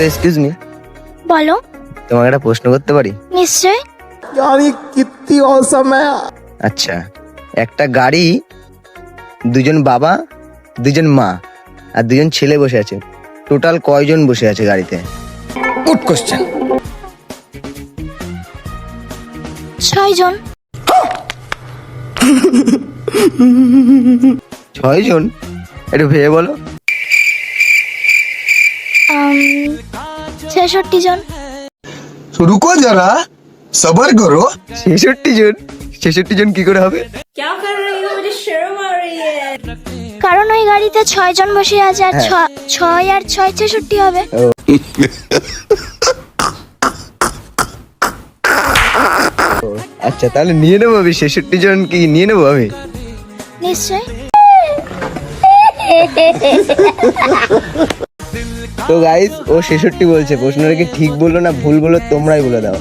Excuse me, বলো। তোমাকে একটা প্রশ্ন করতে পারি? নিশ্চয়। আচ্ছা, একটা গাড়ি, দুজন বাবা, দুজন মা আর দুজন ছেলে বসে আছে, টোটাল কয়জন বসে আছে গাড়িতে? Good question. 6 জন। 6 জন? একটু ভেবে বলো। 66 জন। रुको जरा सबर करो। 66 জন? 66 জন কি করে হবে? क्या कर रही हो? मुझे शर्म आ रही है। কারণ ওই গাড়িতে 6 জন বসে আছে আর 6 আর 6 66 হবে। আচ্ছা, তাহলে নিয়ে নেবো আমি 66 জন, কি নিয়ে নেবো আমি? নিশ্চয়। তো গাইস, ও 66 বলছে। প্রশ্নটা কি ঠিক বললো না ভুল বললো তোমরাই বলে দাও।